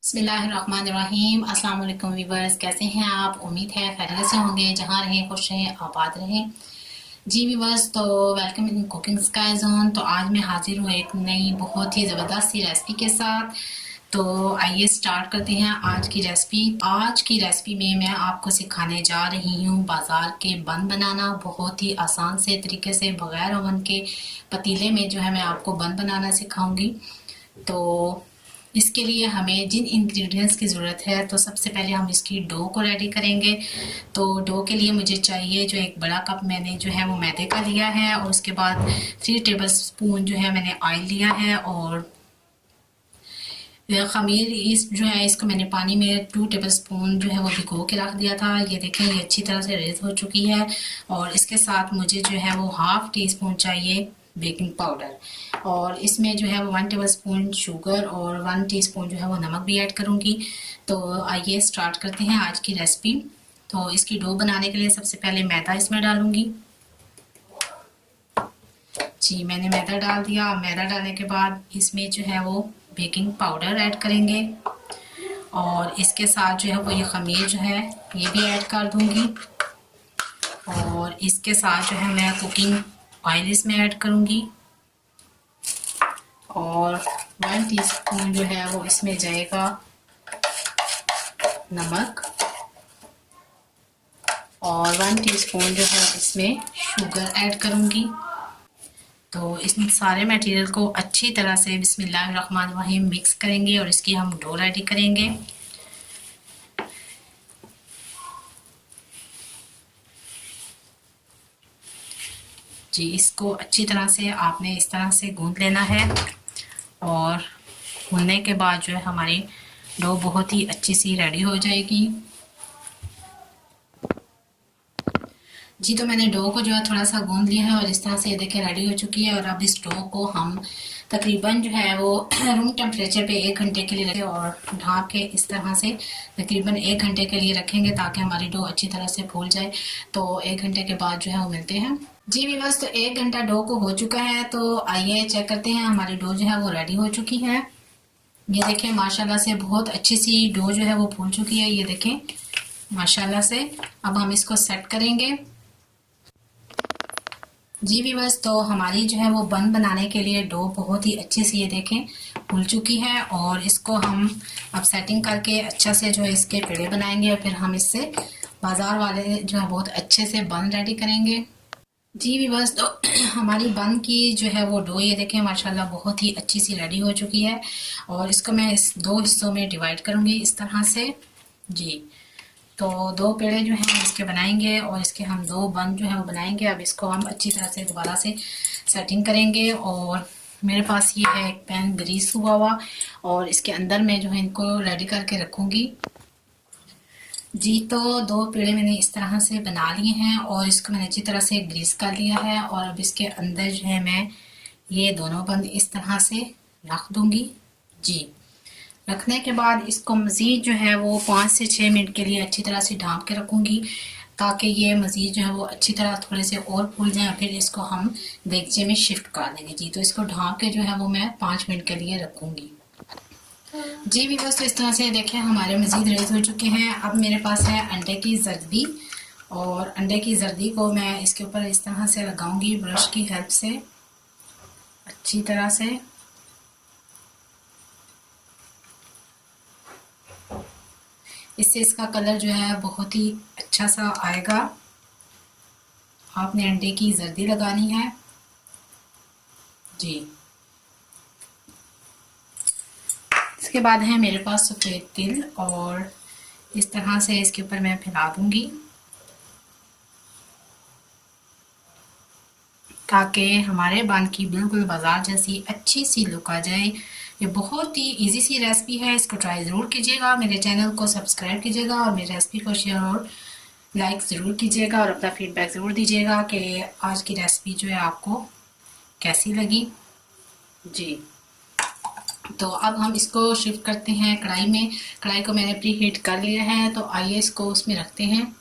बिस्मिल्लाहिर्रहमानिर्रहीम। अस्सलाम वालेकुम व्यूअर्स, कैसे हैं आप? उम्मीद है खैरियत से होंगे। जहाँ रहें खुश रहें, आबाद रहें। जी व्यूअर्स, तो welcome in cooking sky zone. तो आज मैं हाजिर हूँ एक नई बहुत ही ज़बरदस्त सी रेसिपी के साथ। तो आइए स्टार्ट करते हैं आज की रेसिपी। आज की रेसिपी में मैं आपको सिखाने जा रही हूँ बाज़ार के बन बनाना, बहुत ही आसान से तरीके से बग़ैर ओवन के पतीले में जो है मैं आपको बन बनाना सिखाऊंगी। तो इसके लिए हमें जिन इंग्रेडिएंट्स की ज़रूरत है, तो सबसे पहले हम इसकी डो को रेडी करेंगे। तो डो के लिए मुझे चाहिए जो एक बड़ा कप मैंने जो है वो मैदे का लिया है, और उसके बाद 3 टेबलस्पून जो है मैंने ऑयल लिया है, और खमीर इस जो है इसको मैंने पानी में 2 टेबलस्पून जो है वो भिगो के रख दिया था। ये देखें, ये अच्छी तरह से रेड हो चुकी है। और इसके साथ मुझे जो है वो हाफ टी स्पून चाहिए बेकिंग पाउडर, और इसमें जो है वो 1 टेबलस्पून शुगर और 1 टीस्पून जो है वो नमक भी ऐड करूँगी। तो आइए स्टार्ट करते हैं आज की रेसिपी। तो इसकी डो बनाने के लिए सबसे पहले मैदा इसमें डालूंगी। जी, मैंने मैदा डाल दिया। मैदा डालने के बाद इसमें जो है वो बेकिंग पाउडर ऐड करेंगे, और इसके साथ जो है वो ये खमीर जो है ये भी ऐड कर दूंगी, और इसके साथ जो है मैं कुकिंग ऑयल इसमें ऐड करूंगी, और 1 टीस्पून जो है वो इसमें जाएगा नमक, और 1 टीस्पून जो है इसमें शुगर ऐड करूंगी। तो इस सारे मटेरियल को अच्छी तरह से बिस्मिल्लाहिर्रहमानिर्रहीम मिक्स करेंगे, और इसकी हम डो रेडी करेंगे। जी, इसको अच्छी तरह से आपने इस तरह से गूंद लेना है, और गूंदने के बाद जो है हमारी डो बहुत ही अच्छी सी रेडी हो जाएगी। जी, तो मैंने डो को जो है थोड़ा सा गूंद लिया है, और इस तरह से ये देखें रेडी हो चुकी है। और अब इस डो को हम तकरीबन जो है वो रूम टेम्परेचर पे 1 घंटे के लिए रखें, और ढाँप के इस तरह से तकरीबन 1 घंटे के लिए रखेंगे, ताकि हमारी डो अच्छी तरह से फूल जाए। तो 1 घंटे के बाद जो है वो मिलते हैं। जी व्यूअर्स, तो 1 घंटा डो को हो चुका है। तो आइए चेक करते हैं, हमारी डो जो है वो रेडी हो चुकी है। ये देखें, माशाल्लाह से बहुत अच्छी सी डो जो है वो फूल चुकी है। ये देखें माशाल्लाह से। अब हम इसको सेट करेंगे। जी व्यूअर्स, तो हमारी जो है वो बन बनाने के लिए डो बहुत ही अच्छी सी ये देखें फूल चुकी है, और इसको हम अब सेटिंग करके अच्छा से जो है इसके पेड़े बनाएंगे, और फिर हम इससे बाजार वाले जो है बहुत अच्छे से बन रेडी करेंगे। जी व्यूअर्स, तो हमारी बन की जो है वो डो ये देखें माशाल्लाह बहुत ही अच्छी सी रेडी हो चुकी है, और इसको मैं इस 2 हिस्सों में डिवाइड करूँगी इस तरह से। जी, तो 2 पेड़े जो हैं इसके बनाएंगे, और इसके हम 2 बन जो है वो बनाएंगे। अब इसको हम अच्छी तरह से दोबारा से सेटिंग करेंगे, और मेरे पास ये है एक पैन ग्रीस हुआ हुआ, और इसके अंदर मैं जो है इनको रेडी करके रखूँगी। जी, तो 2 पेड़े मैंने इस तरह से बना लिए हैं, और इसको मैंने अच्छी तरह से ग्रीस कर लिया है, और अब इसके अंदर जो है मैं ये दोनों बंद इस तरह से रख दूंगी। जी, रखने के बाद इसको मज़ीद जो है वो 5 से 6 मिनट के लिए अच्छी तरह से ढाँप के रखूँगी, ताकि ये मज़ीद जो है वो अच्छी तरह थोड़े से और फूल जाए। फिर इसको हम देगचे में शिफ्ट कर देंगे। जी, तो इसको ढाँप के जो है वो मैं 5 मिनट के लिए रखूँगी। जी व्यूअर्स, तो इस तरह से देखें हमारे मज़ीद रेड हो चुके हैं। अब मेरे पास है अंडे की जर्दी, और अंडे की जर्दी को मैं इसके ऊपर इस तरह से लगाऊंगी ब्रश की हेल्प से अच्छी तरह से। इससे इसका कलर जो है बहुत ही अच्छा सा आएगा। आपने अंडे की जर्दी लगानी है। जी, इसके बाद है मेरे पास सफ़ेद तिल, और इस तरह से इसके ऊपर मैं फैला दूंगी, ताकि हमारे बन की बिल्कुल बाजार जैसी अच्छी सी लुक आ जाए। ये बहुत ही इजी सी रेसिपी है, इसको ट्राई ज़रूर कीजिएगा। मेरे चैनल को सब्सक्राइब कीजिएगा, और मेरी रेसिपी को शेयर और लाइक ज़रूर कीजिएगा, और अपना फीडबैक ज़रूर दीजिएगा कि आज की रेसिपी जो है आपको कैसी लगी। जी, तो अब हम इसको शिफ्ट करते हैं कढ़ाई में। कढ़ाई को मैंने प्री हीट कर लिया है, तो आइए इसको उसमें रखते हैं।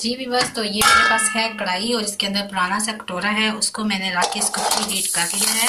जी व्यूअर्स, तो ये मेरे पास है कढ़ाई, और इसके अंदर पुराना सा कटोरा है, उसको मैंने रख के इसको प्री हीट कर लिया है।